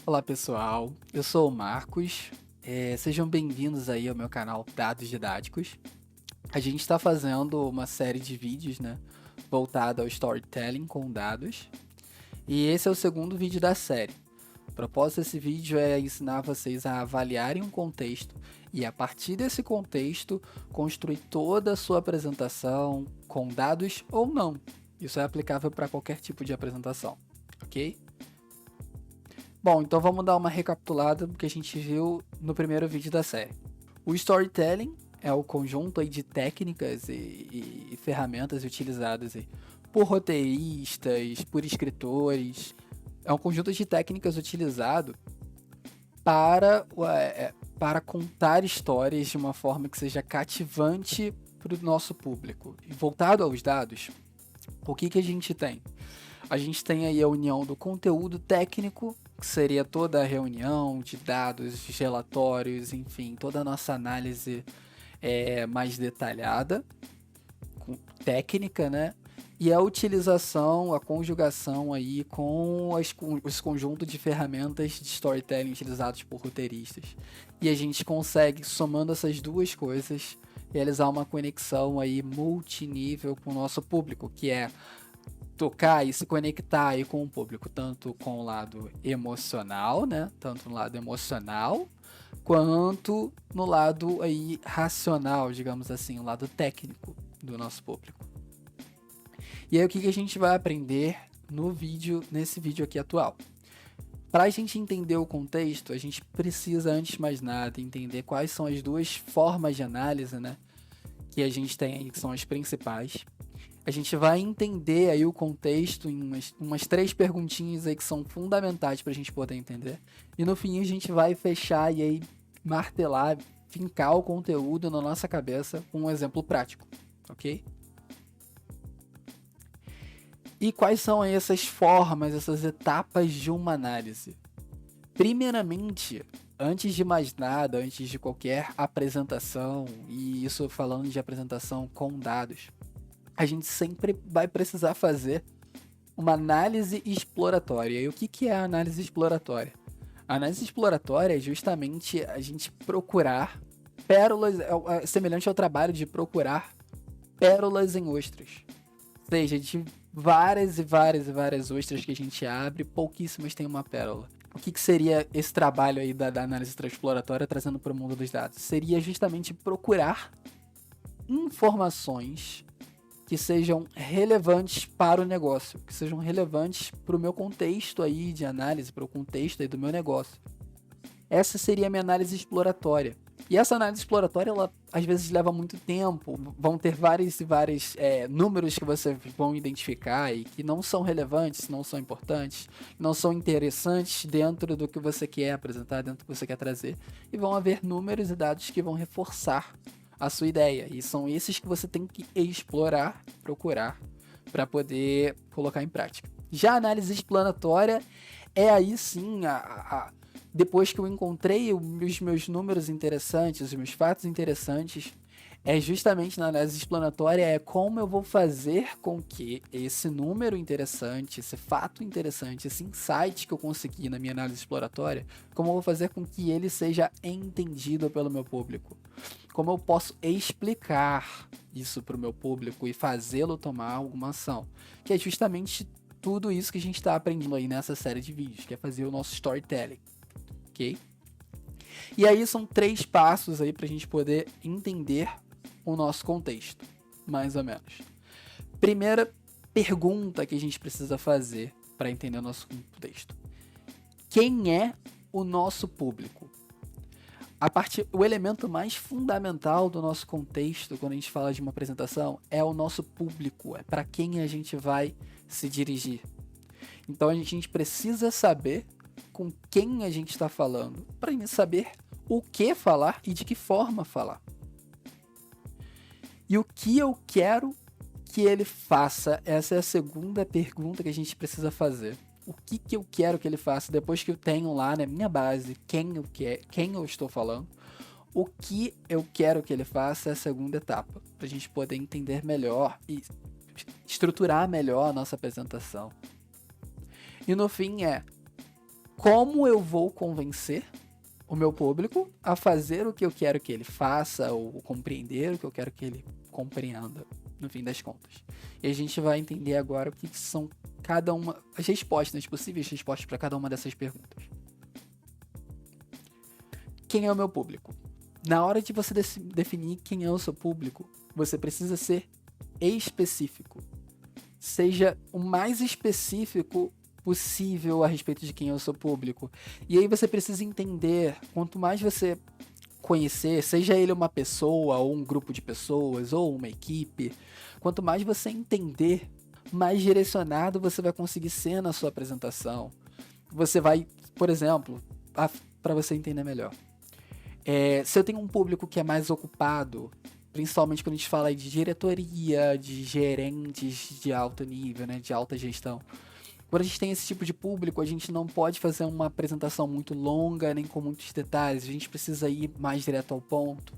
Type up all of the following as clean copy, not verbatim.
Olá pessoal, eu sou o Marcos, sejam bem-vindos aí ao meu canal Dados Didáticos. A gente está fazendo uma série de vídeos, né, voltada ao storytelling com dados, e esse é o segundo vídeo da série. O propósito desse vídeo é ensinar vocês a avaliarem um contexto e, a partir desse contexto, construir toda a sua apresentação com dados ou não. Isso é aplicável para qualquer tipo de apresentação, ok? Bom, então vamos dar uma recapitulada do que a gente viu no primeiro vídeo da série. O storytelling é o conjunto aí de técnicas e ferramentas utilizadas aí por roteiristas, por escritores. É um conjunto de técnicas utilizado para contar histórias de uma forma que seja cativante para o nosso público. E voltado aos dados, o que a gente tem? A gente tem aí a união do conteúdo técnico, que seria toda a reunião de dados, de relatórios, enfim, toda a nossa análise mais detalhada, técnica, né? E a utilização, a conjugação aí com os conjuntos de ferramentas de storytelling utilizados por roteiristas. E a gente consegue, somando essas duas coisas, realizar uma conexão aí multinível com o nosso público, que é tocar e se conectar aí com o público, tanto com o lado emocional, né? Tanto no lado emocional, quanto no lado aí racional, digamos assim, o lado técnico do nosso público. E aí o que a gente vai aprender nesse vídeo aqui atual? Para a gente entender o contexto, a gente precisa, antes de mais nada, entender quais são as duas formas de análise, né? Que a gente tem aí, que são as principais. A gente vai entender aí o contexto em umas 3 perguntinhas aí que são fundamentais para a gente poder entender. E no fim a gente vai fechar e aí martelar, fincar o conteúdo na nossa cabeça com um exemplo prático, ok? E quais são aí essas formas, essas etapas de uma análise? Primeiramente, antes de mais nada, antes de qualquer apresentação, e isso falando de apresentação com dados, a gente sempre vai precisar fazer uma análise exploratória. E o que é a análise exploratória? A análise exploratória é justamente a gente procurar pérolas, semelhante ao trabalho de procurar pérolas em ostras. Ou seja, de várias e várias e várias ostras que a gente abre, pouquíssimas têm uma pérola. O que seria esse trabalho aí da análise exploratória trazendo para o mundo dos dados? Seria justamente procurar informações que sejam relevantes para o negócio, que sejam relevantes para o meu contexto aí de análise, para o contexto aí do meu negócio. Essa seria a minha análise exploratória. E essa análise exploratória, ela às vezes leva muito tempo, vão ter vários números que você vão identificar e que não são relevantes, não são importantes, não são interessantes dentro do que você quer apresentar, dentro do que você quer trazer. E vão haver números e dados que vão reforçar a sua ideia. E são esses que você tem que explorar, procurar, para poder colocar em prática. Já a análise explanatória é aí sim, depois que eu encontrei os meus números interessantes, os meus fatos interessantes, é justamente na análise explanatória como eu vou fazer com que esse número interessante, esse fato interessante, esse insight que eu consegui na minha análise exploratória, como eu vou fazer com que ele seja entendido pelo meu público. Como eu posso explicar isso para o meu público e fazê-lo tomar alguma ação. Que é justamente tudo isso que a gente está aprendendo aí nessa série de vídeos, que é fazer o nosso storytelling, ok? E aí são 3 passos aí para a gente poder entender o nosso contexto, mais ou menos. Primeira pergunta que a gente precisa fazer para entender o nosso contexto. Quem é o nosso público? O elemento mais fundamental do nosso contexto, quando a gente fala de uma apresentação, é o nosso público, é para quem a gente vai se dirigir. Então a gente precisa saber com quem a gente está falando, para saber o que falar e de que forma falar. E o que eu quero que ele faça? Essa é a segunda pergunta que a gente precisa fazer. O que eu quero que ele faça depois que eu tenho lá na minha base quem eu estou falando? O que eu quero que ele faça é a segunda etapa, para a gente poder entender melhor e estruturar melhor a nossa apresentação. E no fim como eu vou convencer o meu público a fazer o que eu quero que ele faça ou compreender o que eu quero que ele compreenda, no fim das contas. E a gente vai entender agora o que são cada uma, as respostas, as possíveis respostas para cada uma dessas perguntas. Quem é o meu público? Na hora de você definir quem é o seu público, você precisa ser específico. Seja o mais específico possível a respeito de quem é o seu público. E aí você precisa entender, quanto mais você conhecer, seja ele uma pessoa, ou um grupo de pessoas, ou uma equipe, quanto mais você entender, mais direcionado você vai conseguir ser na sua apresentação. Você vai, por exemplo, para você entender melhor. Se eu tenho um público que é mais ocupado, principalmente quando a gente fala de diretoria, de gerentes de alto nível, né, de alta gestão. Quando a gente tem esse tipo de público, a gente não pode fazer uma apresentação muito longa, nem com muitos detalhes. A gente precisa ir mais direto ao ponto.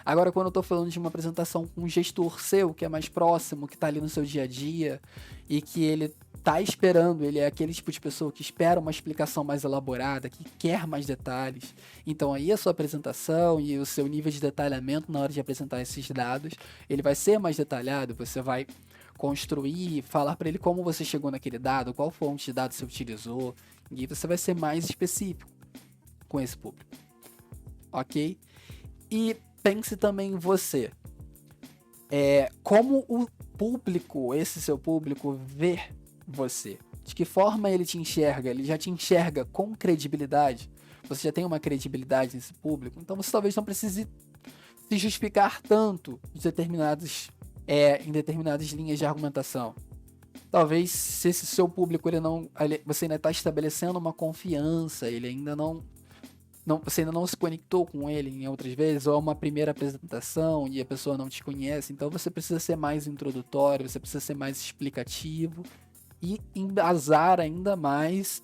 Agora, quando eu estou falando de uma apresentação com um gestor seu, que é mais próximo, que está ali no seu dia a dia, e que ele está esperando, ele é aquele tipo de pessoa que espera uma explicação mais elaborada, que quer mais detalhes. Então aí a sua apresentação e o seu nível de detalhamento na hora de apresentar esses dados, ele vai ser mais detalhado, você vai construir, falar para ele como você chegou naquele dado, qual fonte de dados você utilizou, e você vai ser mais específico com esse público, ok? E pense também em você, como o público, esse seu público, vê você, de que forma ele te enxerga, ele já te enxerga com credibilidade, você já tem uma credibilidade nesse público, então você talvez não precise se justificar tanto em determinadas linhas de argumentação. Talvez se esse seu público você ainda está estabelecendo uma confiança, você ainda não se conectou com ele em outras vezes, ou é uma primeira apresentação e a pessoa não te conhece, então você precisa ser mais introdutório, você precisa ser mais explicativo e embasar ainda mais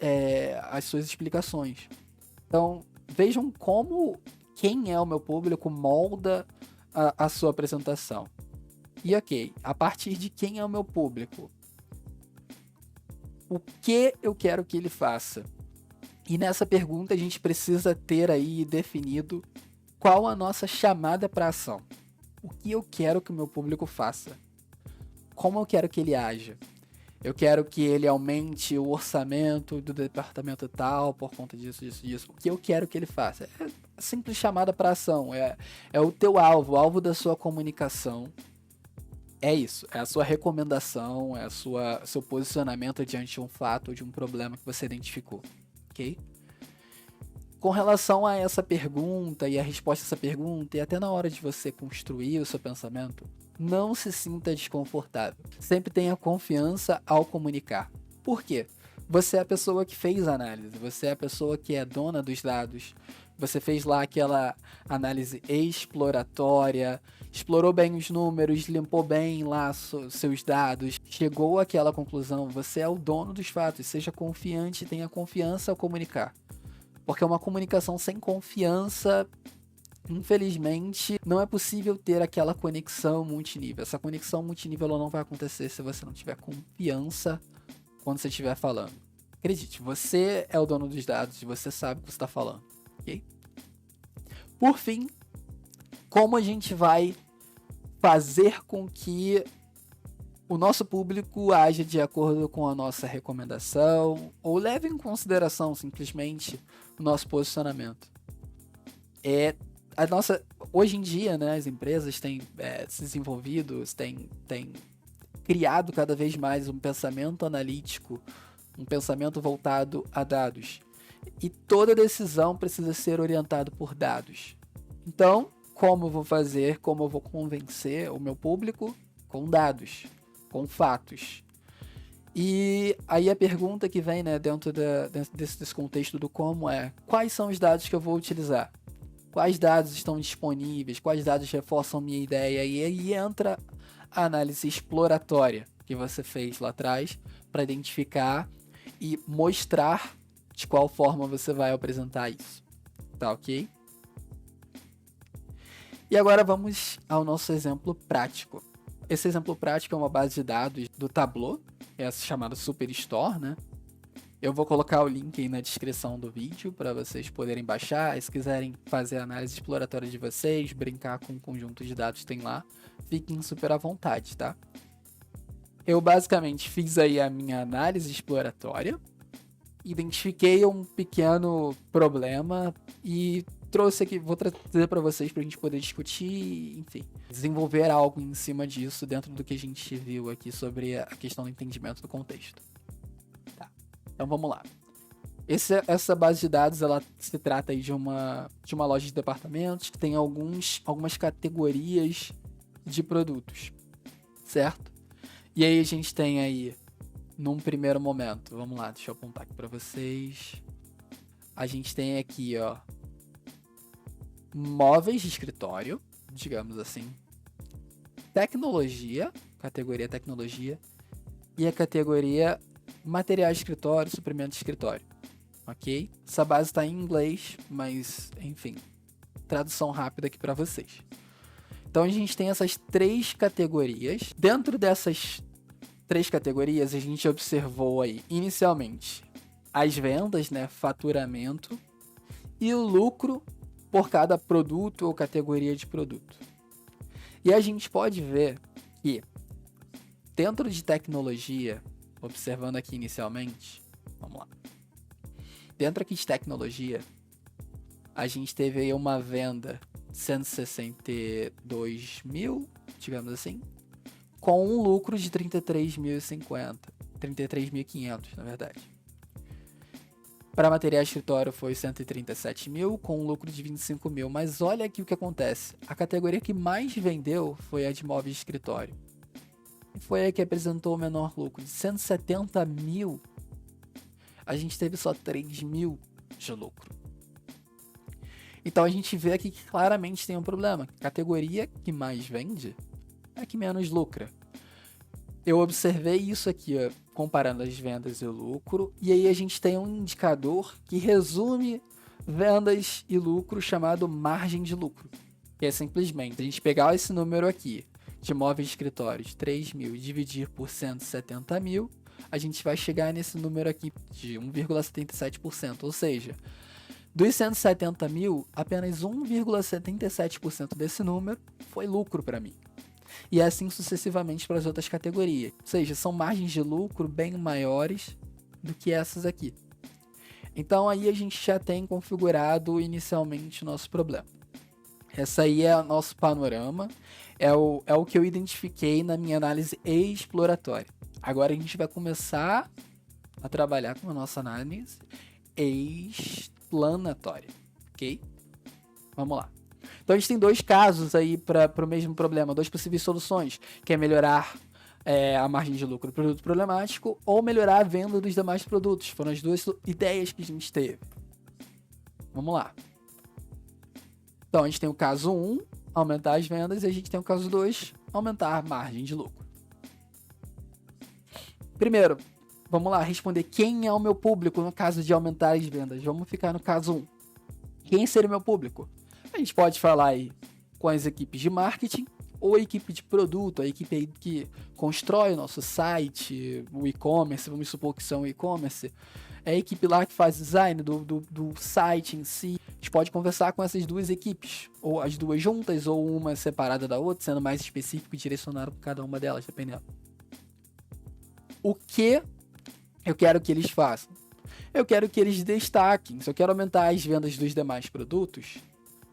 as suas explicações. Então vejam como quem é o meu público molda a sua apresentação. E ok, a partir de quem é o meu público, o que eu quero que ele faça? E nessa pergunta a gente precisa ter aí definido qual a nossa chamada para ação. O que eu quero que o meu público faça? Como eu quero que ele haja? Eu quero que ele aumente o orçamento do departamento tal por conta disso. O que eu quero que ele faça? É a simples chamada para ação. É o teu alvo, o alvo da sua comunicação. É isso, é a sua recomendação, é seu posicionamento diante de um fato ou de um problema que você identificou, ok? Com relação a essa pergunta e a resposta a essa pergunta, e até na hora de você construir o seu pensamento, não se sinta desconfortável. Sempre tenha confiança ao comunicar. Por quê? Você é a pessoa que fez a análise, você é a pessoa que é dona dos dados, você fez lá aquela análise exploratória, explorou bem os números, limpou bem lá seus dados, chegou àquela conclusão, você é o dono dos fatos, seja confiante, tenha confiança ao comunicar. Porque uma comunicação sem confiança, infelizmente, não é possível ter aquela conexão multinível. Essa conexão multinível ela não vai acontecer se você não tiver confiança quando você estiver falando. Acredite, você é o dono dos dados e você sabe o que você está falando, ok? Por fim, como a gente vai fazer com que o nosso público aja de acordo com a nossa recomendação ou leve em consideração simplesmente o nosso posicionamento? Hoje em dia, né, as empresas têm se desenvolvido, têm criado cada vez mais um pensamento analítico, um pensamento voltado a dados. E toda decisão precisa ser orientada por dados. Então, como eu vou fazer, como eu vou convencer o meu público? Com dados, com fatos. E aí a pergunta que vem, né, dentro desse contexto do como quais são os dados que eu vou utilizar? Quais dados estão disponíveis? Quais dados reforçam minha ideia? E aí entra a análise exploratória que você fez lá atrás para identificar e mostrar de qual forma você vai apresentar isso. Tá ok? E agora vamos ao nosso exemplo prático. Esse exemplo prático é uma base de dados do Tableau, essa chamada Superstore, né? Eu vou colocar o link aí na descrição do vídeo para vocês poderem baixar. E se quiserem fazer a análise exploratória de vocês, brincar com o conjunto de dados que tem lá, fiquem super à vontade, tá? Eu basicamente fiz aí a minha análise exploratória, identifiquei um pequeno problema e trouxe aqui, vou trazer para vocês para a gente poder discutir, enfim, desenvolver algo em cima disso dentro do que a gente viu aqui sobre a questão do entendimento do contexto. Tá. Então vamos lá. Essa base de dados, ela se trata aí de uma loja de departamentos que tem algumas categorias de produtos, certo? E aí a gente tem aí, num primeiro momento, vamos lá, deixa eu apontar aqui para vocês. A gente tem aqui, ó, móveis de escritório, digamos assim, tecnologia, categoria tecnologia, e a categoria materiais de escritório, suprimento de escritório, ok? Essa base está em inglês, mas, enfim, tradução rápida aqui para vocês. Então a gente tem essas 3 categorias. Dentro dessas 3 categorias, a gente observou aí, inicialmente, as vendas, né, faturamento, e o lucro por cada produto ou categoria de produto. E a gente pode ver que, dentro de tecnologia, observando aqui inicialmente, vamos lá. Dentro aqui de tecnologia, a gente teve aí uma venda de 162 mil, digamos assim, com um lucro de 33.050, 33.500, na verdade. Para materiais de escritório foi 137 mil, com um lucro de 25 mil. Mas olha aqui o que acontece. A categoria que mais vendeu foi a de móveis de escritório. E foi a que apresentou o menor lucro. De 170 mil, a gente teve só 3 mil de lucro. Então a gente vê aqui que claramente tem um problema. A categoria que mais vende é a que menos lucra. Eu observei isso aqui, ó, comparando as vendas e o lucro, e aí a gente tem um indicador que resume vendas e lucro chamado margem de lucro, que é simplesmente a gente pegar esse número aqui de móveis de escritório de 3 mil e dividir por 170 mil, a gente vai chegar nesse número aqui de 1,77%, ou seja, dos 170 mil, apenas 1,77% desse número foi lucro para mim. E assim sucessivamente para as outras categorias. Ou seja, são margens de lucro bem maiores do que essas aqui. Então aí a gente já tem configurado inicialmente o nosso problema. Essa aí é o nosso panorama, é o que eu identifiquei na minha análise exploratória. Agora a gente vai começar a trabalhar com a nossa análise explanatória, ok? Vamos lá. Então a gente tem 2 casos aí para o mesmo problema, 2 possíveis soluções, que é melhorar a margem de lucro do produto problemático ou melhorar a venda dos demais produtos. Foram as 2 ideias que a gente teve. Vamos lá. Então a gente tem o caso 1, aumentar as vendas, e a gente tem o caso 2, aumentar a margem de lucro. Primeiro, vamos lá responder quem é o meu público no caso de aumentar as vendas. Vamos ficar no caso 1. Quem seria o meu público? A gente pode falar aí com as equipes de marketing ou a equipe de produto, a equipe aí que constrói o nosso site, o e-commerce, vamos supor que são o e-commerce, é a equipe lá que faz design do site em si. A gente pode conversar com essas 2 equipes, ou as 2 juntas, ou uma separada da outra, sendo mais específico e direcionado para cada uma delas, dependendo. O que eu quero que eles façam? Eu quero que eles destaquem. Se eu quero aumentar as vendas dos demais produtos,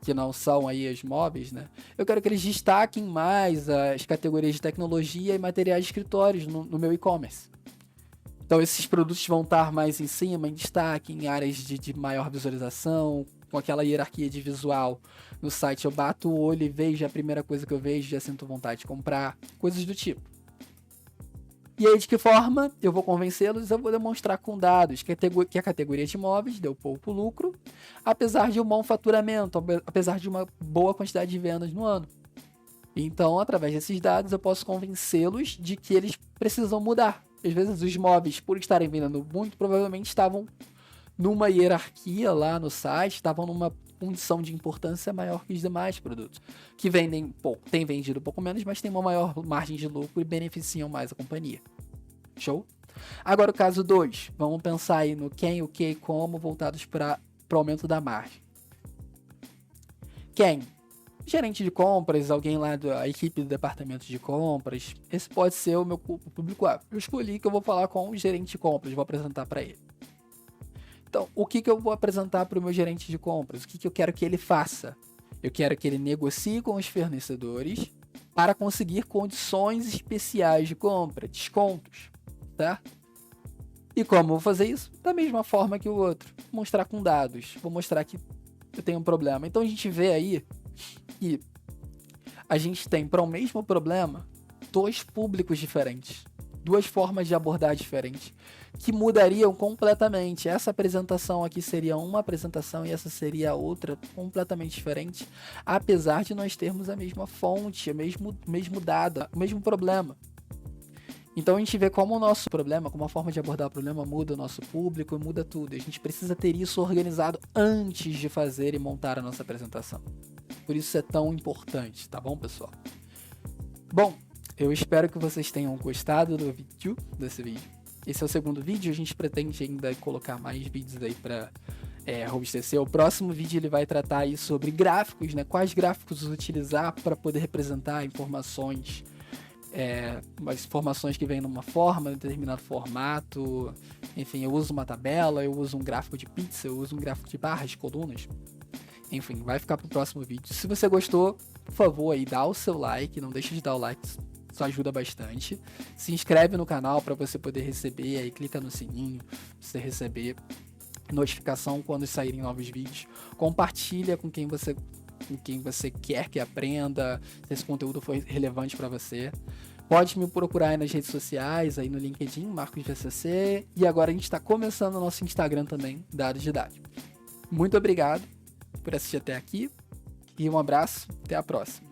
que não são aí os móveis, né? Eu quero que eles destaquem mais as categorias de tecnologia e materiais de escritórios no meu e-commerce. Então esses produtos vão estar mais em cima, em destaque, em áreas de maior visualização, com aquela hierarquia de visual. No site eu bato o olho e vejo a primeira coisa que eu vejo, já sinto vontade de comprar, coisas do tipo. E aí, de que forma eu vou convencê-los? Eu vou demonstrar com dados que a categoria de imóveis deu pouco lucro, apesar de um bom faturamento, apesar de uma boa quantidade de vendas no ano. Então, através desses dados, eu posso convencê-los de que eles precisam mudar. Às vezes, os imóveis, por estarem vendendo muito, provavelmente estavam numa hierarquia lá no site, estavam numa condição de importância maior que os demais produtos, que vendem pouco, têm vendido um pouco menos, mas têm uma maior margem de lucro e beneficiam mais a companhia. Show? Agora o caso 2, vamos pensar aí no quem, o que e como voltados para o aumento da margem. Quem? Gerente de compras, alguém lá da equipe do departamento de compras. Esse pode ser o meu público-alvo. Eu escolhi que eu vou falar com o gerente de compras, vou apresentar para ele. Então, o que eu vou apresentar para o meu gerente de compras? O que eu quero que ele faça? Eu quero que ele negocie com os fornecedores para conseguir condições especiais de compra, descontos, tá? E como eu vou fazer isso? Da mesma forma que o outro. Vou mostrar com dados. Vou mostrar que eu tenho um problema. Então a gente vê aí que a gente tem para o mesmo problema 2 públicos diferentes. 2 formas de abordar diferentes. Que mudariam completamente. Essa apresentação aqui seria uma apresentação e essa seria outra completamente diferente. Apesar de nós termos a mesma fonte, o mesmo dado, o mesmo problema. Então a gente vê como o nosso problema, como a forma de abordar o problema muda o nosso público e muda tudo. A gente precisa ter isso organizado antes de fazer e montar a nossa apresentação. Por isso é tão importante, tá bom, pessoal? Bom, eu espero que vocês tenham gostado desse vídeo. Esse é o segundo vídeo, a gente pretende ainda colocar mais vídeos aí para robustecer. O próximo vídeo ele vai tratar aí sobre gráficos, né? Quais gráficos utilizar para poder representar informações, as informações que vêm numa forma, em determinado formato. Enfim, eu uso uma tabela, eu uso um gráfico de pizza, eu uso um gráfico de barras, de colunas. Enfim, vai ficar pro próximo vídeo. Se você gostou, por favor, aí dá o seu like, não deixe de dar o like, isso ajuda bastante. Se inscreve no canal para você poder receber, aí clica no sininho pra você receber notificação quando saírem novos vídeos. Compartilha com quem você quer que aprenda, se esse conteúdo for relevante para você. Pode me procurar aí nas redes sociais, aí no LinkedIn, Marcos VCC, e agora a gente está começando o nosso Instagram também, Dados de Idade. Muito obrigado por assistir até aqui, e um abraço, até a próxima.